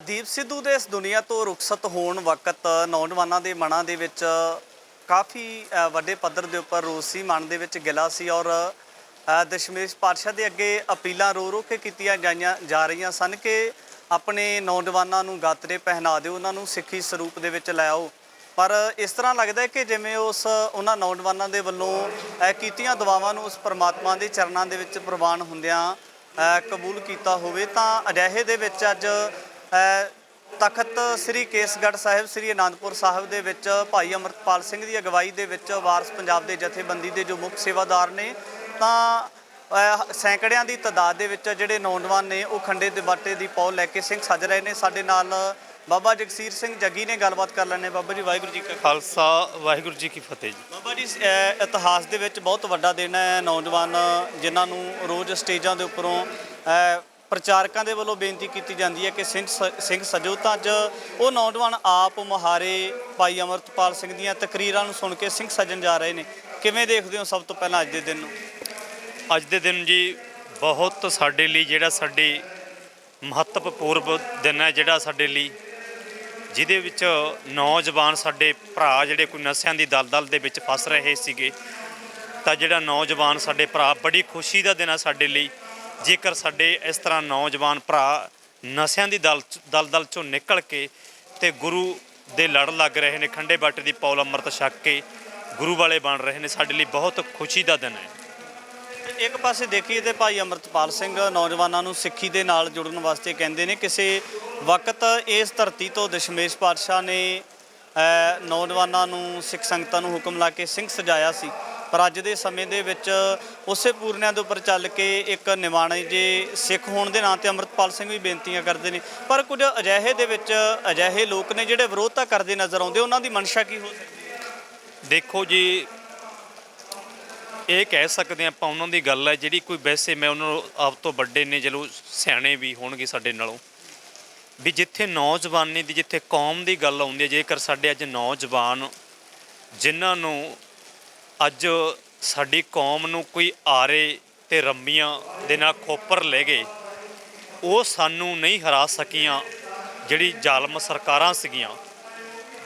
ਦੀਪ ਸਿੱਧੂ ਦੇ ਇਸ ਦੁਨੀਆ ਤੋਂ ਰੁਖਸਤ ਹੋਣ ਵਕਤ ਨੌਜਵਾਨਾਂ ਦੇ ਮਨਾਂ ਦੇ ਵਿੱਚ ਕਾਫੀ ਵੱਡੇ ਪੱਧਰ ਦੇ ਉੱਪਰ ਰੋਸ ਸੀ, ਮਨ ਦੇ ਵਿੱਚ ਗਿਲਾ ਸੀ ਔਰ ਦਸ਼ਮੇਸ਼ ਪਾਤਸ਼ਾਹ ਦੇ ਅੱਗੇ ਅਪੀਲਾਂ ਰੋ ਰੋ ਕੇ ਕੀਤੀਆਂ ਜਾ ਰਹੀਆਂ ਸਨ ਕਿ ਆਪਣੇ ਨੌਜਵਾਨਾਂ ਨੂੰ ਗਾਤਰੇ ਪਹਿਨਾ ਦਿਓ, ਉਹਨਾਂ ਨੂੰ ਸਿੱਖੀ ਸਰੂਪ ਦੇ ਵਿੱਚ ਲੈ ਆਓ। ਪਰ ਇਸ ਤਰ੍ਹਾਂ ਲੱਗਦਾ ਹੈ ਕਿ ਜਿਵੇਂ ਉਹਨਾਂ ਨੌਜਵਾਨਾਂ ਦੇ ਵੱਲੋਂ ਕੀਤੀਆਂ ਦੁਆਵਾਂ ਨੂੰ ਉਸ ਪਰਮਾਤਮਾ ਦੇ ਚਰਨਾਂ ਦੇ ਵਿੱਚ ਪ੍ਰਵਾਨ ਹੁੰਦਿਆਂ ਕਬੂਲ ਕੀਤਾ ਹੋਵੇ। ਤਾਂ ਅਜਿਹੇ ਦੇ ਵਿੱਚ ਅੱਜ ਤਖਤ ਸ੍ਰੀ ਕੇਸਗੜ੍ਹ ਸਾਹਿਬ ਸ੍ਰੀ ਅਨੰਦਪੁਰ ਸਾਹਿਬ ਦੇ ਵਿੱਚ ਭਾਈ ਅਮਰਤਪਾਲ ਸਿੰਘ ਦੀ ਅਗਵਾਈ ਦੇ ਵਿੱਚ ਵਾਰਸ ਪੰਜਾਬ ਦੇ ਜਥੇਬੰਦੀ ਦੇ ਜੋ ਮੁੱਖ ਸੇਵਾਦਾਰ ਨੇ, ਤਾਂ ਸੈਂਕੜਿਆਂ ਦੀ ਤਾਦਾਦ ਦੇ ਵਿੱਚ ਜਿਹੜੇ ਨੌਜਵਾਨ ਨੇ ਉਹ ਖੰਡੇ ਦੇ ਬਾਟੇ ਦੀ ਪੌਲ ਲੈ ਕੇ ਸਿੰਘ ਸੱਜ ਰਹੇ ਨੇ। ਸਾਡੇ ਨਾਲ ਬਾਬਾ ਜਗਸੀਰ ਸਿੰਘ ਜੱਗੀ ਨੇ, ਗੱਲਬਾਤ ਕਰ ਲੈਣੇ। ਬਾਬਾ ਜੀ, ਵਾਹਿਗੁਰੂ ਜੀ ਕਾ ਖਾਲਸਾ, ਵਾਹਿਗੁਰੂ ਜੀ ਕੀ ਫਤਿਹ ਜੀ। ਬਾਬਾ ਜੀ, ਇਤਿਹਾਸ ਦੇ ਵਿੱਚ ਬਹੁਤ ਵੱਡਾ ਦਿਨ ਹੈ। ਨੌਜਵਾਨ ਜਿਨ੍ਹਾਂ ਨੂੰ ਰੋਜ਼ ਸਟੇਜਾਂ ਦੇ ਉੱਪਰੋਂ ਪ੍ਰਚਾਰਕਾਂ ਦੇ ਵੱਲੋਂ ਬੇਨਤੀ ਕੀਤੀ ਜਾਂਦੀ ਹੈ ਕਿ ਸਿੰਘ ਸਜੋ, ਤਾਂ ਅੱਜ ਉਹ ਨੌਜਵਾਨ ਆਪ ਮੁਹਾਰੇ ਭਾਈ ਅਮਰਤਪਾਲ ਸਿੰਘ ਦੀਆਂ ਤਕਰੀਰਾਂ ਨੂੰ ਸੁਣ ਕੇ ਸਿੰਘ ਸਜਣ ਜਾ ਰਹੇ ਨੇ। ਕਿਵੇਂ ਦੇਖਦੇ ਹੋ ਸਭ ਤੋਂ ਪਹਿਲਾਂ ਅੱਜ ਦੇ ਦਿਨ ਨੂੰ? ਅੱਜ ਦੇ ਦਿਨ ਜੀ ਬਹੁਤ ਸਾਡੇ ਲਈ ਜਿਹੜਾ ਸਾਡੇ ਮਹੱਤਵਪੂਰਨ ਦਿਨ ਹੈ, ਜਿਹੜਾ ਸਾਡੇ ਲਈ ਜਿਹਦੇ ਵਿੱਚ ਨੌਜਵਾਨ ਸਾਡੇ ਭਰਾ ਜਿਹੜੇ ਕੋਈ ਨਸ਼ਿਆਂ ਦੀ ਦਲਦਲ ਦੇ ਵਿੱਚ ਫਸ ਰਹੇ ਸੀਗੇ, ਤਾਂ ਜਿਹੜਾ ਨੌਜਵਾਨ ਸਾਡੇ ਭਰਾ, ਬੜੀ ਖੁਸ਼ੀ ਦਾ ਦਿਨ ਹੈ ਸਾਡੇ ਲਈ ਜੇਕਰ ਸਾਡੇ ਇਸ ਤਰ੍ਹਾਂ ਨੌਜਵਾਨ ਭਰਾ ਨਸ਼ਿਆਂ ਦੀ ਦਲਦਲ ਚੋਂ ਨਿਕਲ ਕੇ ਤੇ ਗੁਰੂ ਦੇ ਲੜ ਲੱਗ ਰਹੇ ਨੇ, ਖੰਡੇ ਬਾਟੇ ਦੀ ਪੌਲ ਅੰਮ੍ਰਿਤ ਛਕ ਕੇ ਗੁਰੂ ਵਾਲੇ ਬਣ ਰਹੇ ਨੇ। ਸਾਡੇ ਲਈ ਬਹੁਤ ਖੁਸ਼ੀ ਦਾ ਦਿਨ ਹੈ। ਇੱਕ ਪਾਸੇ ਦੇਖੀਏ ਤੇ ਭਾਈ ਅਮਰਤਪਾਲ ਸਿੰਘ ਨੌਜਵਾਨਾਂ ਨੂੰ ਸਿੱਖੀ ਦੇ ਨਾਲ ਜੁੜਨ ਵਾਸਤੇ ਕਹਿੰਦੇ ਨੇ। ਕਿਸੇ ਵਕਤ ਇਸ ਧਰਤੀ ਤੋਂ ਦਸ਼ਮੇਸ਼ ਪਾਤਸ਼ਾਹ ਨੇ ਨੌਜਵਾਨਾਂ ਨੂੰ, ਸਿੱਖ ਸੰਗਤਾਂ ਨੂੰ ਹੁਕਮ ਲਾ ਕੇ ਸਿੰਘ ਸਜਾਇਆ ਸੀ, ਪਰ ਅੱਜ ਦੇ ਸਮੇਂ ਦੇ ਵਿੱਚ ਉਸੇ ਪੂਰਨਿਆਂ ਦੇ ਉੱਪਰ ਚੱਲ ਕੇ ਇੱਕ ਨਿਮਾਣੇ ਜੇ ਸਿੱਖ ਹੋਣ ਦੇ ਨਾਂ 'ਤੇ ਅਮਰਤਪਾਲ ਸਿੰਘ ਵੀ ਬੇਨਤੀਆਂ ਕਰਦੇ ਨੇ। ਪਰ ਕੁਝ ਅਜਿਹੇ ਦੇ ਵਿੱਚ ਅਜਿਹੇ ਲੋਕ ਨੇ ਜਿਹੜੇ ਵਿਰੋਧਤਾ ਕਰਦੇ ਨਜ਼ਰ ਆਉਂਦੇ, ਉਹਨਾਂ ਦੀ ਮਨਸ਼ਾ ਕੀ ਹੋ ਸਕਦੀ ਹੈ? ਦੇਖੋ ਜੀ, ਇਹ ਕਹਿ ਸਕਦੇ ਆਪਾਂ ਉਹਨਾਂ ਦੀ ਗੱਲ ਹੈ ਜਿਹੜੀ ਕੋਈ, ਵੈਸੇ ਮੈਂ ਉਹਨਾਂ ਨੂੰ ਆਪ ਤੋਂ ਵੱਡੇ ਨੇ, ਚਲੋ ਸਿਆਣੇ ਵੀ ਹੋਣਗੇ ਸਾਡੇ ਨਾਲੋਂ, ਵੀ ਜਿੱਥੇ ਨੌਜਵਾਨੀ ਦੀ, ਜਿੱਥੇ ਕੌਮ ਦੀ ਗੱਲ ਆਉਂਦੀ ਹੈ, ਜੇਕਰ ਸਾਡੇ ਅੱਜ ਨੌਜਵਾਨ ਜਿਨ੍ਹਾਂ ਨੂੰ ਅੱਜ ਸਾਡੀ ਕੌਮ ਨੂੰ ਕੋਈ ਆਰੇ ਤੇ ਰੰਮੀਆਂ ਦੇ ਨਾਲ ਖੋਪਰ ਲੈ ਗਏ, ਉਹ ਸਾਨੂੰ ਨਹੀਂ ਹਰਾ ਸਕੀਆਂ ਜਿਹੜੀ ਜ਼ਾਲਮ ਸਰਕਾਰਾਂ ਸੀਗੀਆਂ।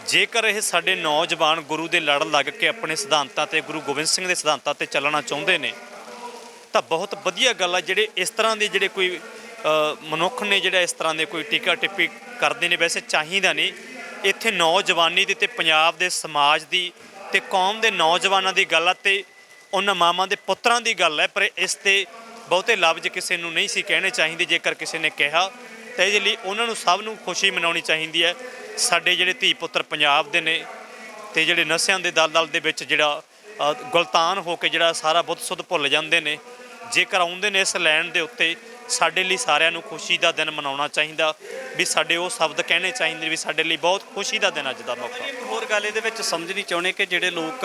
ਜੇਕਰ ਇਹ ਸਾਡੇ ਨੌਜਵਾਨ ਗੁਰੂ ਦੇ ਲੜ ਲੱਗ ਕੇ ਆਪਣੇ ਸਿਧਾਂਤਾਂ ਤੇ, ਗੁਰੂ ਗੋਬਿੰਦ ਸਿੰਘ ਦੇ ਸਿਧਾਂਤਾਂ ਤੇ ਚੱਲਣਾ ਚਾਹੁੰਦੇ ਨੇ, ਤਾਂ ਬਹੁਤ ਵਧੀਆ ਗੱਲ ਹੈ। ਜਿਹੜੇ ਇਸ ਤਰ੍ਹਾਂ ਦੇ ਜਿਹੜੇ ਕੋਈ ਮਨੁੱਖ ਨੇ, ਜਿਹੜਾ ਇਸ ਤਰ੍ਹਾਂ ਦੇ ਕੋਈ ਟੀਕਾ ਟਿੱਪੀ ਕਰਦੇ ਨੇ, ਵੈਸੇ ਚਾਹੀਦਾ ਨਹੀਂ। ਇੱਥੇ ਨੌਜਵਾਨੀ ਦੀ ਤੇ ਪੰਜਾਬ ਦੇ ਸਮਾਜ ਦੀ ਤੇ ਕੌਮ ਦੇ ਨੌਜਵਾਨਾਂ ਦੀ ਗੱਲ ਹੈ ਤੇ ਉਹਨਾਂ ਮਾਵਾਂ ਦੇ ਪੁੱਤਰਾਂ ਦੀ ਗੱਲ ਹੈ, ਪਰ ਇਸ 'ਤੇ ਬਹੁਤੇ ਲਫ਼ਜ਼ ਕਿਸੇ ਨੂੰ ਨਹੀਂ ਸੀ ਕਹਿਣੇ ਚਾਹੀਦੇ। ਜੇਕਰ ਕਿਸੇ ਨੇ ਕਿਹਾ ਤਾਂ ਇਹਦੇ ਲਈ ਉਹਨਾਂ ਨੂੰ ਸਭ ਨੂੰ ਖੁਸ਼ੀ ਮਨਾਉਣੀ ਚਾਹੀਦੀ ਹੈ। ਸਾਡੇ ਜਿਹੜੇ ਧੀ ਪੁੱਤਰ ਪੰਜਾਬ ਦੇ ਨੇ ਤੇ ਜਿਹੜੇ ਨਸ਼ਿਆਂ ਦੇ ਦਲਦਲ ਦੇ ਵਿੱਚ ਜਿਹੜਾ ਗੁਲਤਾਨ ਹੋ ਕੇ ਜਿਹੜਾ ਸਾਰਾ ਬੁੱਧ ਸੁੱਧ ਭੁੱਲ ਜਾਂਦੇ ਨੇ, ਜੇਕਰ ਆਉਂਦੇ ਨੇ ਇਸ ਲੈਣ ਦੇ ਉੱਤੇ, ਸਾਡੇ ਲਈ ਸਾਰਿਆਂ ਨੂੰ ਖੁਸ਼ੀ ਦਾ ਦਿਨ ਮਨਾਉਣਾ ਚਾਹੀਦਾ। ਵੀ ਸਾਡੇ ਉਹ ਸ਼ਬਦ ਕਹਿਣੇ ਚਾਹੀਦੇ ਵੀ ਸਾਡੇ ਲਈ ਬਹੁਤ ਖੁਸ਼ੀ ਦਾ ਦਿਨ ਅੱਜ ਦਾ ਮੌਕਾ। ਇੱਕ ਹੋਰ ਗੱਲ ਇਹਦੇ ਵਿੱਚ ਸਮਝਣੀ ਚਾਹੁੰਦੇ ਕਿ ਜਿਹੜੇ ਲੋਕ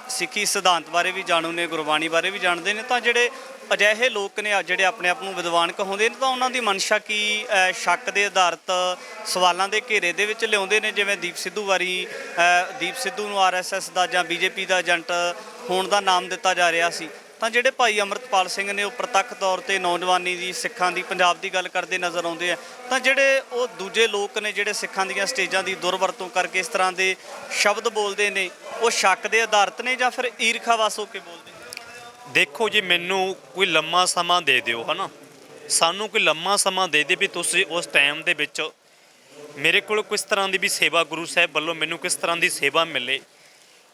ਸਿੱਖੀ ਸਿਧਾਂਤ ਬਾਰੇ ਵੀ ਜਾਣੂ ਨੇ, ਗੁਰਬਾਣੀ ਬਾਰੇ ਵੀ ਜਾਣਦੇ ਨੇ, ਤਾਂ ਜਿਹੜੇ ਅਜਿਹੇ ਲੋਕ ਨੇ ਜਿਹੜੇ ਆਪਣੇ ਆਪ ਨੂੰ ਵਿਦਵਾਨ ਕਹਾਉਂਦੇ ਨੇ, ਤਾਂ ਉਹਨਾਂ ਦੀ ਮਨਸ਼ਾ ਕੀ ਸ਼ੱਕ ਦੇ ਆਧਾਰਿਤ ਸਵਾਲਾਂ ਦੇ ਘੇਰੇ ਦੇ ਵਿੱਚ ਲਿਆਉਂਦੇ ਨੇ। ਜਿਵੇਂ ਦੀਪ ਸਿੱਧੂ ਨੂੰ RSS ਦਾ ਜਾਂ BJP ਦਾ ਏਜੰਟ ਹੋਣ ਦਾ ਨਾਮ ਦਿੱਤਾ ਜਾ ਰਿਹਾ ਸੀ, ਤਾਂ ਜਿਹੜੇ ਭਾਈ ਅਮਰਤਪਾਲ ਸਿੰਘ ਨੇ ਉਹ ਪ੍ਰਤੱਖ ਤੌਰ 'ਤੇ ਨੌਜਵਾਨੀ ਦੀ, ਸਿੱਖਾਂ ਦੀ, ਪੰਜਾਬ ਦੀ ਗੱਲ ਕਰਦੇ ਨਜ਼ਰ ਆਉਂਦੇ ਆ। ਤਾਂ ਜਿਹੜੇ ਉਹ ਦੂਜੇ ਲੋਕ ਨੇ ਜਿਹੜੇ ਸਿੱਖਾਂ ਦੀਆਂ ਸਟੇਜਾਂ ਦੀ ਦੁਰਵਰਤੋਂ ਕਰਕੇ ਇਸ ਤਰ੍ਹਾਂ ਦੇ ਸ਼ਬਦ ਬੋਲਦੇ ਨੇ, ਉਹ ਸ਼ੱਕ ਦੇ ਆਧਾਰਿਤ ਨੇ ਜਾਂ ਫਿਰ ਈਰਖਾਵਸ ਹੋ ਕੇ ਬੋਲਦੇ ਨੇ? ਦੇਖੋ ਜੀ, ਮੈਨੂੰ ਕੋਈ ਲੰਮਾ ਸਮਾਂ ਦੇ ਦਿਓ, ਹੈ ਨਾ, ਸਾਨੂੰ ਕੋਈ ਲੰਮਾ ਸਮਾਂ ਦੇ ਦੇ ਵੀ ਤੁਸੀਂ ਉਸ ਟਾਈਮ ਦੇ ਵਿੱਚ ਮੇਰੇ ਕੋਲ ਕਿਸ ਤਰ੍ਹਾਂ ਦੀ ਵੀ ਸੇਵਾ, ਗੁਰੂ ਸਾਹਿਬ ਵੱਲੋਂ ਮੈਨੂੰ ਕਿਸ ਤਰ੍ਹਾਂ ਦੀ ਸੇਵਾ ਮਿਲੇ,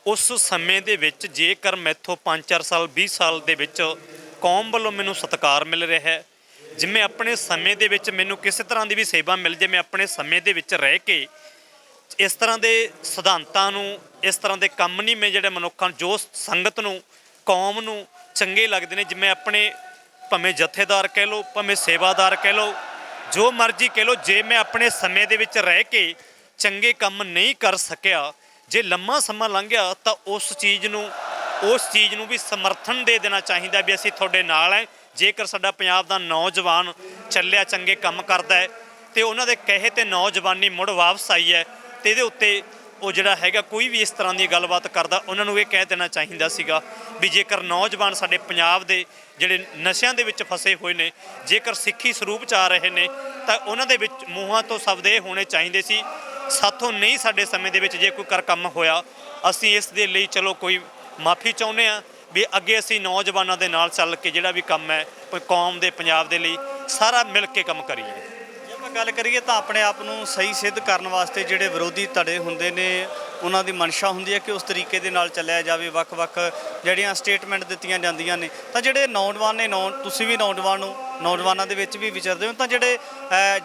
ਉਸ ਸਮੇਂ ਦੇ ਵਿੱਚ ਜੇਕਰ ਮੈਥੋਂ 5-4 ਸਾਲ 20 ਸਾਲ ਦੇ ਵਿੱਚ ਕੌਮ ਵੱਲੋਂ ਮੈਨੂੰ ਸਤਿਕਾਰ ਮਿਲ ਰਿਹਾ ਹੈ, ਜਿਵੇਂ ਆਪਣੇ ਸਮੇਂ ਦੇ ਵਿੱਚ ਮੈਨੂੰ ਕਿਸੇ ਤਰ੍ਹਾਂ ਦੀ ਵੀ ਸੇਵਾ ਮਿਲ ਜੇ, ਮੈਂ ਆਪਣੇ ਸਮੇਂ ਦੇ ਵਿੱਚ ਰਹਿ ਕੇ ਇਸ ਤਰ੍ਹਾਂ ਦੇ ਸਿਧਾਂਤਾਂ ਨੂੰ, ਇਸ ਤਰ੍ਹਾਂ ਦੇ ਕੰਮ ਨਹੀਂ, ਮੈਂ ਜਿਹੜੇ ਮਨੁੱਖਾਂ ਨੂੰ, ਜੋ ਸੰਗਤ ਨੂੰ, ਕੌਮ ਨੂੰ ਚੰਗੇ ਲੱਗਦੇ ਨੇ, ਜਿਵੇਂ ਆਪਣੇ ਭਾਵੇਂ ਜਥੇਦਾਰ ਕਹਿ ਲਓ, ਭਾਵੇਂ ਸੇਵਾਦਾਰ ਕਹਿ ਲਓ, ਜੋ ਮਰਜ਼ੀ ਕਹਿ ਲਓ, ਜੇ ਮੈਂ ਆਪਣੇ ਸਮੇਂ ਦੇ ਵਿੱਚ ਰਹਿ ਕੇ ਚੰਗੇ ਕੰਮ ਨਹੀਂ ਕਰ ਸਕਿਆ, ਜੇ ਲੰਮਾ ਸਮਾਂ ਲੰਘ ਗਿਆ, ਤਾਂ ਉਸ ਚੀਜ਼ ਨੂੰ ਵੀ ਸਮਰਥਨ ਦੇ ਦੇਣਾ ਚਾਹੀਦਾ ਵੀ ਅਸੀਂ ਤੁਹਾਡੇ ਨਾਲ ਹੈ। ਜੇਕਰ ਸਾਡਾ ਪੰਜਾਬ ਦਾ ਨੌਜਵਾਨ ਚੱਲਿਆ, ਚੰਗੇ ਕੰਮ ਕਰਦਾ ਹੈ ਤੇ ਉਹਨਾਂ ਦੇ ਕਹੇ ਤੇ ਨੌਜਵਾਨੀ ਮੁੜ ਵਾਪਸ ਆਈ ਹੈ, ਤੇ ਇਹਦੇ ਉੱਤੇ ਉਹ ਜਿਹੜਾ ਹੈਗਾ ਕੋਈ ਵੀ ਇਸ ਤਰ੍ਹਾਂ ਦੀ ਗੱਲਬਾਤ ਕਰਦਾ, ਉਹਨਾਂ ਨੂੰ ਇਹ ਕਹਿ ਦੇਣਾ ਚਾਹੀਦਾ ਸੀਗਾ ਵੀ ਜੇਕਰ ਨੌਜਵਾਨ ਸਾਡੇ ਪੰਜਾਬ ਦੇ ਜਿਹੜੇ ਨਸ਼ਿਆਂ ਦੇ ਵਿੱਚ ਫਸੇ ਹੋਏ ਨੇ, ਜੇਕਰ ਸਿੱਖੀ ਸਰੂਪ 'ਚ ਆ ਰਹੇ ਨੇ, ਤਾਂ ਉਹਨਾਂ ਦੇ ਵਿੱਚ ਮੂੰਹਾਂ ਤੋਂ ਸ਼ਬਦ ਇਹ ਹੋਣੇ ਚਾਹੀਦੇ ਸੀ, ਸਾਥੋਂ ਨਹੀਂ ਸਾਡੇ ਸਮੇਂ ਦੇ ਵਿੱਚ ਜੇ ਕੋਈ ਕਰ ਕੰਮ ਹੋਇਆ, ਅਸੀਂ ਇਸ ਦੇ ਲਈ ਚਲੋ ਕੋਈ ਮਾਫੀ ਚਾਹੁੰਦੇ ਹਾਂ ਵੀ ਅੱਗੇ ਅਸੀਂ ਨੌਜਵਾਨਾਂ ਦੇ ਨਾਲ ਚੱਲ ਕੇ ਜਿਹੜਾ ਵੀ ਕੰਮ ਹੈ ਕੋਈ ਕੌਮ ਦੇ ਪੰਜਾਬ ਦੇ ਲਈ ਸਾਰਾ ਮਿਲ ਕੇ ਕੰਮ ਕਰੀਏ। ਜੇ ਆਪਾਂ ਗੱਲ ਕਰੀਏ ਤਾਂ ਆਪਣੇ ਆਪ ਨੂੰ ਸਹੀ ਸਿੱਧ ਕਰਨ ਵਾਸਤੇ ਜਿਹੜੇ ਵਿਰੋਧੀ ਧੜੇ ਹੁੰਦੇ ਨੇ ਉਹਨਾਂ ਦੀ ਮਨਸ਼ਾ ਹੁੰਦੀ ਹੈ ਕਿ ਉਸ ਤਰੀਕੇ ਦੇ ਨਾਲ ਚੱਲਿਆ ਜਾਵੇ, ਵੱਖ-ਵੱਖ ਜਿਹੜੀਆਂ ਸਟੇਟਮੈਂਟ ਦਿੱਤੀਆਂ ਜਾਂਦੀਆਂ ਨੇ, ਤਾਂ ਜਿਹੜੇ ਨੌਜਵਾਨ ਨੇ, ਤੁਸੀਂ ਵੀ ਨੌਜਵਾਨ ਹੋ, ਨੌਜਵਾਨਾਂ ਦੇ ਵਿੱਚ ਵੀ ਵਿਚਰਦੇ ਹੋ, ਤਾਂ ਜਿਹੜੇ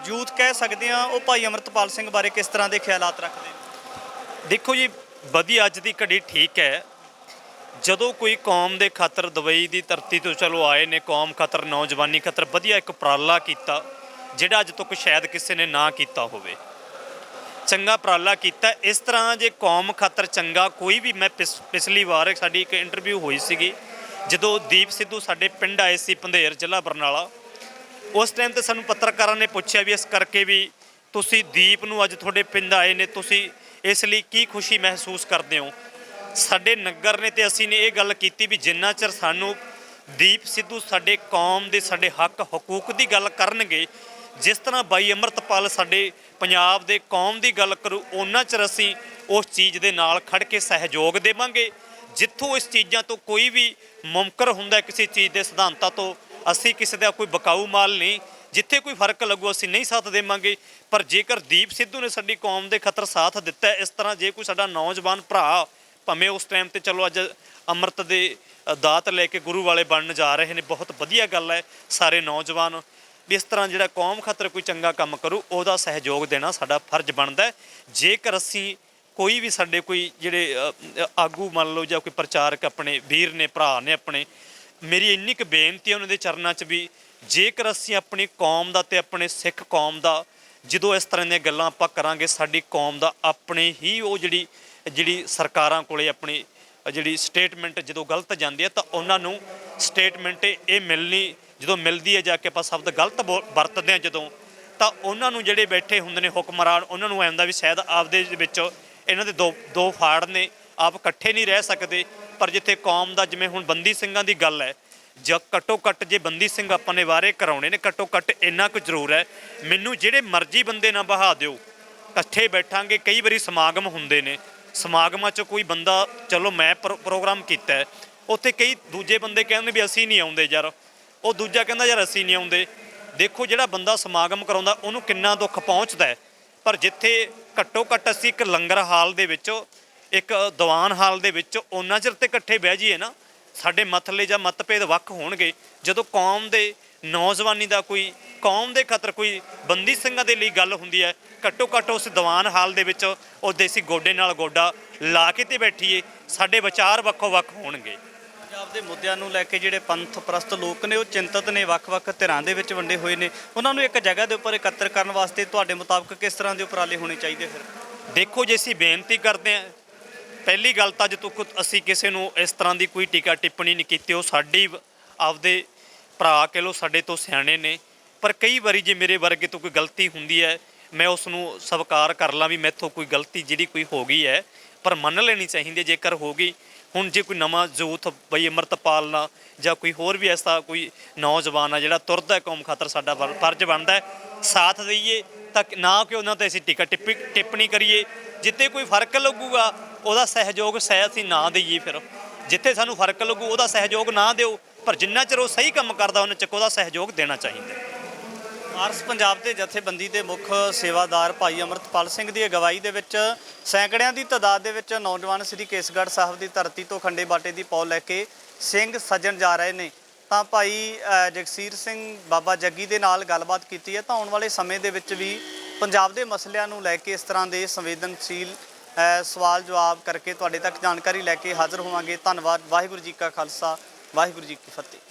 ਯੂਥ ਕਹਿ ਸਕਦੇ ਆ ਉਹ ਭਾਈ ਅਮਰਤਪਾਲ ਸਿੰਘ ਬਾਰੇ ਕਿਸ ਤਰ੍ਹਾਂ ਦੇ ਖਿਆਲਾਤ ਰੱਖਦੇ ਨੇ? ਦੇਖੋ ਜੀ, ਵਧੀਆ ਅੱਜ ਦੀ ਘੜੀ ਠੀਕ ਹੈ। ਜਦੋਂ ਕੋਈ ਕੌਮ ਦੇ ਖਾਤਰ ਦੁਬਈ ਦੀ ਧਰਤੀ ਤੋਂ ਚਲੋ ਆਏ ਨੇ, ਕੌਮ ਖਾਤਰ ਨੌਜਵਾਨੀ ਖਾਤਰ ਵਧੀਆ ਇੱਕ ਉਪਰਾਲਾ ਕੀਤਾ ਜਿਹੜਾ ਅੱਜ ਤੱਕ ਸ਼ਾਇਦ ਕਿਸੇ ਨੇ ਨਾ ਕੀਤਾ ਹੋਵੇ, ਚੰਗਾ ਉਪਰਾਲਾ ਕੀਤਾ। ਇਸ ਤਰ੍ਹਾਂ ਜੇ ਕੌਮ ਖਾਤਰ ਚੰਗਾ ਕੋਈ ਵੀ, ਮੈਂ ਪਿਛਲੀ ਵਾਰ ਸਾਡੀ ਇੱਕ ਇੰਟਰਵਿਊ ਹੋਈ ਸੀਗੀ ਜਦੋਂ ਦੀਪ ਸਿੱਧੂ ਸਾਡੇ ਪਿੰਡ ਆਏ ਸੀ ਪੰਧੇਰ ਜ਼ਿਲ੍ਹਾ ਬਰਨਾਲਾ, ਉਸ ਟਾਈਮ ਤੇ ਸਾਨੂੰ ਪੱਤਰਕਾਰਾਂ ਨੇ ਪੁੱਛਿਆ ਵੀ ਇਸ ਕਰਕੇ ਵੀ ਤੁਸੀਂ ਦੀਪ ਨੂੰ ਅੱਜ ਤੁਹਾਡੇ ਪਿੰਡ ਆਏ ਨੇ, ਤੁਸੀਂ ਇਸ ਲਈ ਕੀ ਖੁਸ਼ੀ ਮਹਿਸੂਸ ਕਰਦੇ ਹੋ? ਸਾਡੇ ਨਗਰ ਨੇ ਤੇ ਅਸੀਂ ਨੇ ਇਹ ਗੱਲ ਕੀਤੀ ਵੀ ਜਿੰਨਾ ਚਿਰ ਸਾਨੂੰ ਦੀਪ ਸਿੱਧੂ ਸਾਡੇ ਕੌਮ ਦੇ ਸਾਡੇ ਹੱਕ ਹਕੂਕ ਦੀ ਗੱਲ ਕਰਨਗੇ, ਜਿਸ ਤਰ੍ਹਾਂ ਬਾਈ ਅਮਰਤਪਾਲ ਸਾਡੇ ਪੰਜਾਬ ਦੇ ਕੌਮ ਦੀ ਗੱਲ ਕਰੂ, ਉਹਨਾਂ ਚਿਰ ਅਸੀਂ ਉਸ ਚੀਜ਼ ਦੇ ਨਾਲ ਖੜ ਕੇ ਸਹਿਯੋਗ ਦੇਵਾਂਗੇ। ਜਿੱਥੋਂ ਇਸ ਚੀਜ਼ਾਂ ਤੋਂ ਕੋਈ ਵੀ ਮੁਮਕਿਨ ਹੁੰਦਾ ਕਿਸੇ ਚੀਜ਼ ਦੇ ਸਿਧਾਂਤਾਂ ਤੋਂ, ਅਸੀਂ ਕਿਸੇ ਦਾ ਕੋਈ ਬਕਾਊ ਮਾਲ ਨਹੀਂ, ਜਿੱਥੇ ਕੋਈ ਫਰਕ ਲੱਗੂ ਅਸੀਂ ਨਹੀਂ ਸਾਥ ਦੇਵਾਂਗੇ। ਪਰ ਜੇਕਰ ਦੀਪ ਸਿੱਧੂ ਨੇ ਸਾਡੀ ਕੌਮ ਦੇ ਖਾਤਰ ਸਾਥ ਦਿੱਤਾ, ਇਸ ਤਰ੍ਹਾਂ ਜੇ ਕੋਈ ਸਾਡਾ ਨੌਜਵਾਨ ਭਰਾ ਭਾਵੇਂ ਉਸ ਟਾਈਮ ਤੇ ਚਲੋ ਅੱਜ ਅੰਮ੍ਰਿਤ ਦੇ ਦਾਤ ਲੈ ਕੇ ਗੁਰੂ ਵਾਲੇ ਬਣਨ ਜਾ ਰਹੇ ਨੇ, ਬਹੁਤ ਵਧੀਆ ਗੱਲ ਹੈ। ਸਾਰੇ ਨੌਜਵਾਨ ਵੀ ਇਸ ਤਰ੍ਹਾਂ ਜਿਹੜਾ ਕੌਮ ਖਾਤਰ ਕੋਈ ਚੰਗਾ ਕੰਮ ਕਰੂ ਉਹਦਾ ਸਹਿਯੋਗ ਦੇਣਾ ਸਾਡਾ ਫਰਜ਼ ਬਣਦਾ ਹੈ। ਜੇਕਰ ਅਸੀਂ ਕੋਈ ਵੀ ਸਾਡੇ ਕੋਈ ਜਿਹੜੇ ਆਗੂ ਮੰਨ ਲਓ ਜਾਂ ਕੋਈ ਪ੍ਰਚਾਰਕ ਆਪਣੇ ਵੀਰ ਨੇ, ਭਰਾ ਨੇ ਆਪਣੇ, ਮੇਰੀ ਇੰਨੀ ਕੁ ਬੇਨਤੀ ਹੈ ਉਹਨਾਂ ਦੇ ਚਰਨਾਂ 'ਚ ਵੀ ਜੇਕਰ ਅਸੀਂ ਆਪਣੀ ਕੌਮ ਦਾ ਤੇ ਆਪਣੇ ਸਿੱਖ ਕੌਮ ਦਾ ਜਦੋਂ ਇਸ ਤਰ੍ਹਾਂ ਦੀਆਂ ਗੱਲਾਂ ਆਪਾਂ ਕਰਾਂਗੇ, ਸਾਡੀ ਕੌਮ ਦਾ ਆਪਣੇ ਹੀ ਉਹ ਜਿਹੜੀ ਸਰਕਾਰਾਂ ਕੋਲੇ ਆਪਣੀ ਜਿਹੜੀ ਸਟੇਟਮੈਂਟ ਜਦੋਂ ਗਲਤ ਜਾਂਦੀ ਹੈ ਤਾਂ ਉਹਨਾਂ ਨੂੰ ਸਟੇਟਮੈਂਟ ਇਹ ਮਿਲਣੀ, ਜਦੋਂ ਮਿਲਦੀ ਹੈ ਜਾ ਕੇ ਆਪਾਂ ਸ਼ਬਦ ਗਲਤ ਵਰਤਦੇ ਹਾਂ ਜਦੋਂ, ਤਾਂ ਉਹਨਾਂ ਨੂੰ ਜਿਹੜੇ ਬੈਠੇ ਹੁੰਦੇ ਨੇ ਹੁਕਮਰਾਨ, ਉਹਨਾਂ ਨੂੰ ਐਂ ਹੁੰਦਾ ਵੀ ਸ਼ਾਇਦ ਆਪਦੇ ਵਿੱਚ ਇਹਨਾਂ ਦੇ ਦੋ ਫਾੜ ਨੇ, ਆਪ ਇਕੱਠੇ ਨਹੀਂ ਰਹਿ ਸਕਦੇ। ਪਰ ਜਿੱਥੇ ਕੌਮ ਦਾ, ਜਿਵੇਂ ਹੁਣ ਬੰਦੀ ਸਿੰਘਾਂ ਦੀ ਗੱਲ ਹੈ, ਜਾਂ ਘੱਟੋ ਘੱਟ ਜੇ ਬੰਦੀ ਸਿੰਘ ਆਪਾਂ ਨੇ ਵਾਰੇ ਕਰਾਉਣੇ ਨੇ, ਘੱਟੋ ਘੱਟ ਇੰਨਾ ਕੁ ਜ਼ਰੂਰ ਹੈ, ਮੈਨੂੰ ਜਿਹੜੇ ਮਰਜ਼ੀ ਬੰਦੇ ਨਾ ਬਹਾ ਦਿਓ, ਇਕੱਠੇ ਬੈਠਾਂਗੇ। ਕਈ ਵਾਰੀ ਸਮਾਗਮ ਹੁੰਦੇ ਨੇ, ਸਮਾਗਮਾਂ 'ਚ ਕੋਈ ਬੰਦਾ, ਚਲੋ ਮੈਂ ਪ੍ਰੋਗਰਾਮ ਕੀਤਾ ਹੈ, ਉੱਥੇ ਕਈ ਦੂਜੇ ਬੰਦੇ ਕਹਿੰਦੇ ਵੀ ਅਸੀਂ ਨਹੀਂ ਆਉਂਦੇ ਯਾਰ, ਉਹ ਦੂਜਾ ਕਹਿੰਦਾ ਯਾਰ ਅਸੀਂ ਨਹੀਂ ਆਉਂਦੇ। ਦੇਖੋ ਜਿਹੜਾ ਬੰਦਾ ਸਮਾਗਮ ਕਰਾਉਂਦਾ ਉਹਨੂੰ ਕਿੰਨਾ ਦੁੱਖ ਪਹੁੰਚਦਾ ਹੈ। ਪਰ ਜਿੱਥੇ ਘੱਟੋ ਘੱਟ ਅਸੀਂ ਇੱਕ ਲੰਗਰ ਹਾਲ ਦੇ ਵਿੱਚ, ਇੱਕ ਦੀਵਾਨ ਹਾਲ ਦੇ ਵਿੱਚ ਉਹਨਾਂ ਚਿਰ ਤੇ ਇਕੱਠੇ ਬਹਿ ਜਾਈਏ ਨਾ, ਸਾਡੇ ਮਸਲੇ ਜਾਂ ਮਤਭੇਦ ਵੱਖ ਹੋਣਗੇ। ਜਦੋਂ ਕੌਮ ਦੇ ਨੌਜਵਾਨੀ ਦਾ ਕੋਈ, ਕੌਮ ਦੇ ਖਾਤਰ ਕੋਈ ਬੰਦੀ ਸਿੰਘਾਂ ਦੇ ਲਈ ਗੱਲ ਹੁੰਦੀ ਹੈ, ਘੱਟੋ ਘੱਟ ਉਸ ਦੀਵਾਨ ਹਾਲ ਦੇ ਵਿੱਚ ਉਹ ਦੇਸੀ ਗੋਡੇ ਨਾਲ ਗੋਡਾ ਲਾ ਕੇ ਤੇ ਬੈਠੀਏ, ਸਾਡੇ ਵਿਚਾਰ ਵੱਖੋ ਵੱਖ ਹੋਣਗੇ। ਪੰਜਾਬ ਦੇ ਮੁੱਦਿਆਂ ਨੂੰ ਲੈ ਕੇ ਜਿਹੜੇ ਪੰਥ ਪ੍ਰਸਤ ਲੋਕ ਨੇ ਉਹ ਚਿੰਤਤ ਨੇ, ਵੱਖ-ਵੱਖ ਧਿਰਾਂ ਦੇ ਵਿੱਚ ਵੰਡੇ ਹੋਏ ਨੇ, ਉਹਨਾਂ ਨੂੰ ਇੱਕ ਜਗ੍ਹਾ ਦੇ ਉੱਪਰ ਇਕੱਤਰ ਕਰਨ ਵਾਸਤੇ ਤੁਹਾਡੇ ਮੁਤਾਬਕ ਕਿਸ ਤਰ੍ਹਾਂ ਦੇ ਉਪਰਾਲੇ ਹੋਣੇ ਚਾਹੀਦੇ? ਫਿਰ ਦੇਖੋ, ਜੇ ਅਸੀਂ ਬੇਨਤੀ ਕਰਦੇ ਹਾਂ, ਪਹਿਲੀ ਗੱਲ ਤਾਂ ਜਦੋਂ ਅਸੀਂ ਕਿਸੇ ਨੂੰ ਇਸ ਤਰ੍ਹਾਂ ਦੀ ਕੋਈ ਟੀਕਾ ਟਿੱਪਣੀ ਨਹੀਂ ਕੀਤੀ, ਉਹ ਸਾਡੀ ਆਪਦੇ ਭਰਾ ਕਹਿ ਲਓ, ਸਾਡੇ ਤੋਂ ਸਿਆਣੇ ਨੇ। ਪਰ ਕਈ ਵਾਰੀ ਜੇ ਮੇਰੇ ਵਰਗੇ ਤੋਂ ਕੋਈ ਗਲਤੀ ਹੁੰਦੀ ਹੈ, ਮੈਂ ਉਸ ਨੂੰ ਸਵੀਕਾਰ ਕਰ ਲਾਂ ਵੀ ਮੈਥੋਂ ਕੋਈ ਗਲਤੀ ਜਿਹੜੀ ਕੋਈ ਹੋ ਗਈ ਹੈ, ਪਰ ਮੰਨ ਲੈਣੀ ਚਾਹੀਦੀ ਜੇਕਰ ਹੋ ਗਈ। ਹੁਣ ਜੇ ਕੋਈ ਨਵਾਂ ਯੂਥ ਬਈ ਅਮਰਤਪਾਲ ਨਾਲ ਜਾਂ ਕੋਈ ਹੋਰ ਵੀ ਐਸਾ ਕੋਈ ਨੌਜਵਾਨ ਆ ਜਿਹੜਾ ਤੁਰਦਾ ਕੌਮ ਖਾਤਰ, ਸਾਡਾ ਫਰਜ਼ ਬਣਦਾ ਹੈ ਸਾਥ ਦਈਏ, ਤਾਂ ਨਾ ਕਿ ਉਹਨਾਂ 'ਤੇ ਅਸੀਂ ਟੀਕਾ ਟਿੱਪਣੀ ਕਰੀਏ। ਜਿੱਥੇ ਕੋਈ ਫਰਕ ਲੱਗੂਗਾ ਉਹਦਾ ਸਹਿਯੋਗ ਅਸੀਂ ਨਾ ਦਈਏ। ਫਿਰ ਜਿੱਥੇ ਸਾਨੂੰ ਫਰਕ ਲੱਗੂ ਉਹਦਾ ਸਹਿਯੋਗ ਨਾ ਦਿਓ, ਪਰ ਜਿੰਨਾ ਚਿਰ ਉਹ ਸਹੀ ਕੰਮ ਕਰਦਾ ਉਹਨਾਂ ਚਿਰ ਉਹਦਾ ਸਹਿਯੋਗ ਦੇਣਾ ਚਾਹੀਦਾ। ਆਰਸ ਪੰਜਾਬ ਦੇ ਜਥੇਬੰਦੀ ਦੇ ਮੁੱਖ ਸੇਵਾਦਾਰ ਭਾਈ ਅਮਰਤਪਾਲ ਸਿੰਘ ਦੀ ਅਗਵਾਈ ਦੇ ਵਿੱਚ ਸੈਂਕੜਿਆਂ ਦੀ ਤਾਦਾਦ ਦੇ ਵਿੱਚ ਨੌਜਵਾਨ ਸ੍ਰੀ ਕੇਸਗੜ੍ਹ ਸਾਹਿਬ ਦੀ ਧਰਤੀ ਤੋਂ ਖੰਡੇ ਬਾਟੇ ਦੀ ਪੌਲ ਲੈ ਕੇ ਸਿੰਘ ਸੱਜਣ ਜਾ ਰਹੇ ਨੇ। ਤਾਂ ਭਾਈ ਜਗਸੀਰ ਸਿੰਘ ਬਾਬਾ ਜੱਗੀ ਦੇ ਨਾਲ ਗੱਲਬਾਤ ਕੀਤੀ ਹੈ, ਤਾਂ ਆਉਣ ਵਾਲੇ ਸਮੇਂ ਦੇ ਵਿੱਚ ਵੀ ਪੰਜਾਬ ਦੇ ਮਸਲਿਆਂ ਨੂੰ ਲੈ ਕੇ ਇਸ ਤਰ੍ਹਾਂ ਦੇ ਸੰਵੇਦਨਸ਼ੀਲ ਸਵਾਲ ਜਵਾਬ ਕਰਕੇ ਤੁਹਾਡੇ ਤੱਕ ਜਾਣਕਾਰੀ ਲੈ ਕੇ ਹਾਜ਼ਰ ਹੋਵਾਂਗੇ। ਧੰਨਵਾਦ। ਵਾਹਿਗੁਰੂ ਜੀ ਕਾ ਖਾਲਸਾ, ਵਾਹਿਗੁਰੂ ਜੀ ਕੀ ਫਤਿਹ।